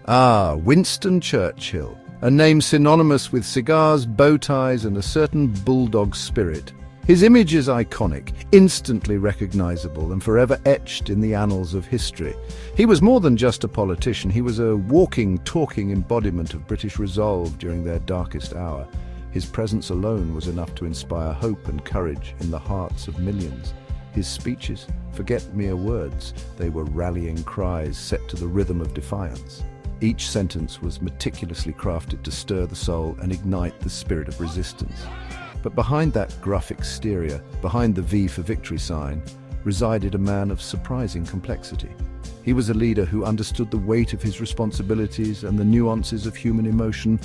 Ah, Winston Churchill, a name synonymous with cigars, bow ties, and a certain bulldog spirit. His image is iconic, instantly recognizable, and forever etched in the annals of history. He was more than just a politician. He was a walking, talking embodiment of British resolve during their darkest hour. His presence alone was enough to inspire hope and courage in the hearts of millions. His speeches, forget mere words, they were rallying cries set to the rhythm of defiance. Each sentence was meticulously crafted to stir the soul and ignite the spirit of resistance. But behind that gruff exterior, behind the V for victory sign, resided a man of surprising complexity. He was a leader who understood the weight of his responsibilities and the nuances of human emotion.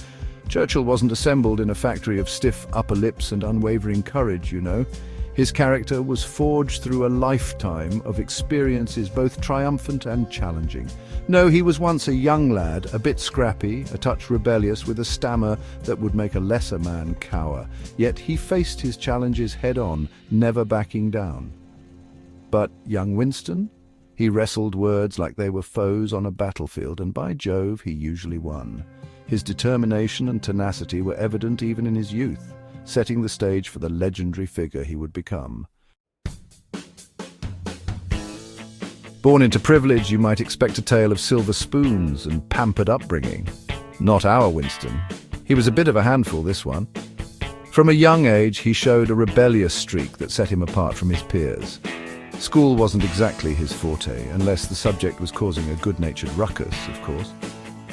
Churchill wasn't assembled in a factory of stiff upper lips and unwavering courage, you know. His character was forged through a lifetime of experiences both triumphant and challenging. No, he was once a young lad, a bit scrappy, a touch rebellious, with a stammer that would make a lesser man cower. Yet he faced his challenges head-on, never backing down. But young Winston? He wrestled words like they were foes on a battlefield, and by Jove, he usually won. His determination and tenacity were evident even in his youth, setting the stage for the legendary figure he would become. Born into privilege, you might expect a tale of silver spoons and pampered upbringing. Not our Winston. He was a bit of a handful, this one. From a young age, he showed a rebellious streak that set him apart from his peers. School wasn't exactly his forte, unless the subject was causing a good-natured ruckus, of course.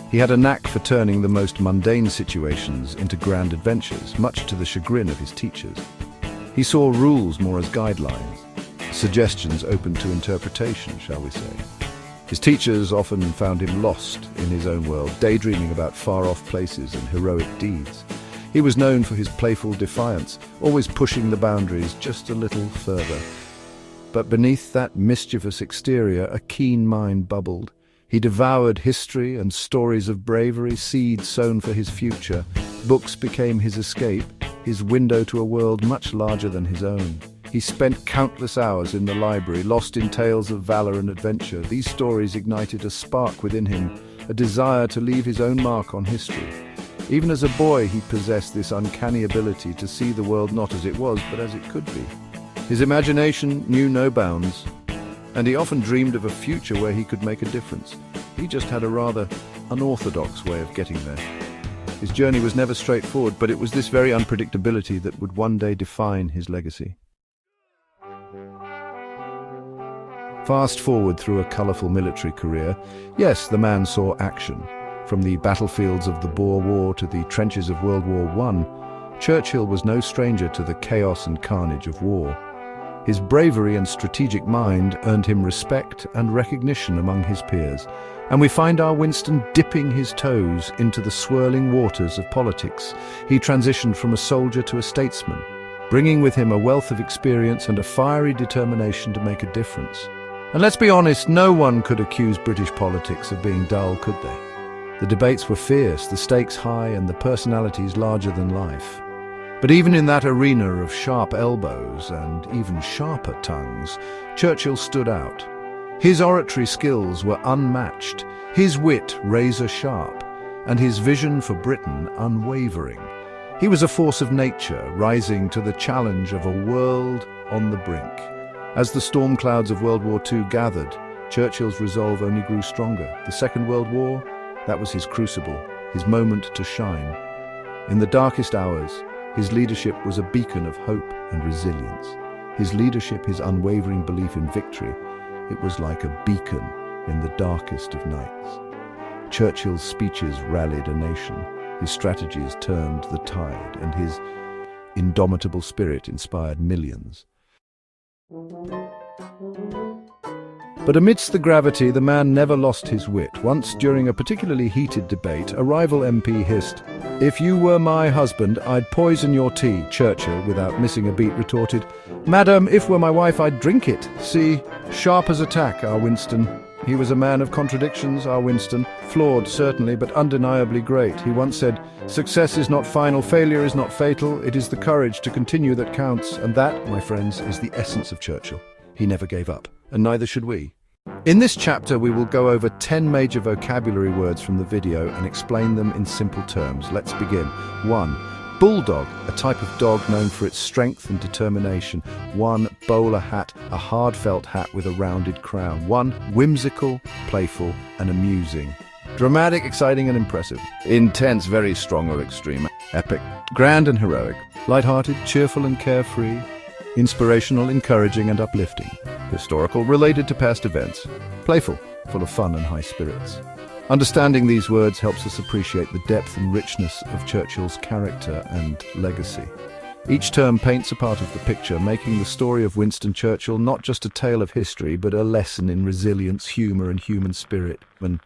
He had a knack for turning the most mundane situations into grand adventures, much to the chagrin of his teachers. He saw rules more as guidelines, suggestions open to interpretation, shall we say. His teachers often found him lost in his own world, daydreaming about far-off places and heroic deeds. He was known for his playful defiance, always pushing the boundaries just a little further. But beneath that mischievous exterior, a keen mind bubbled. He devoured history and stories of bravery, seeds sown for his future. Books became his escape, his window to a world much larger than his own. He spent countless hours in the library, lost in tales of valor and adventure. These stories ignited a spark within him, a desire to leave his own mark on history. Even as a boy, he possessed this uncanny ability to see the world not as it was, but as it could be. His imagination knew no bounds, and he often dreamed of a future where he could make a difference. He just had a rather unorthodox way of getting there. His journey was never straightforward, but it was this very unpredictability that would one day define his legacy. Fast forward through a colourful military career. Yes, the man saw action. From the battlefields of the Boer War to the trenches of World War I, Churchill was no stranger to the chaos and carnage of war. His bravery and strategic mind earned him respect and recognition among his peers, and we find our Winston dipping his toes into the swirling waters of politics. He transitioned from a soldier to a statesman, bringing with him a wealth of experience and a fiery determination to make a difference. And let's be honest, no one could accuse British politics of being dull, could they? The debates were fierce, the stakes high, and the personalities larger than life. But even in that arena of sharp elbows and even sharper tongues, Churchill stood out. His oratory skills were unmatched, his wit razor-sharp, and his vision for Britain unwavering. He was a force of nature, rising to the challenge of a world on the brink. As the storm clouds of World War II gathered, Churchill's resolve only grew stronger. The Second World War, that was his crucible, his moment to shine. In the darkest hours, his leadership was a beacon of hope and resilience. His leadership, his unwavering belief in victory, it was like a beacon in the darkest of nights. Churchill's speeches rallied a nation, his strategies turned the tide, and his indomitable spirit inspired millions. But amidst the gravity, the man never lost his wit. Once, during a particularly heated debate, a rival MP hissed, "If you were my husband, I'd poison your tea." Churchill, without missing a beat, retorted, "Madam, if were my wife, I'd drink it." See, sharp as a tack, our Winston. He was a man of contradictions, our Winston. Flawed, certainly, but undeniably great. He once said, "Success is not final, failure is not fatal. It is the courage to continue that counts." And that, my friends, is the essence of Churchill. He never gave up, and neither should we. In this chapter, we will go over 10 major vocabulary words from the video and explain them in simple terms. Let's begin. 1. Bulldog, a type of dog known for its strength and determination. 1. Bowler hat, a hard felt hat with a rounded crown. 1. Whimsical, playful, and amusing. Dramatic, exciting, and impressive. Intense, very strong or extreme. Epic, grand and heroic. Light-hearted, cheerful and carefree. Inspirational, encouraging, and uplifting. Historical, related to past events. Playful, full of fun and high spirits. Understanding these words helps us appreciate the depth and richness of Churchill's character and legacy. Each term paints a part of the picture, making the story of Winston Churchill not just a tale of history, but a lesson in resilience, humor, and human spirit. And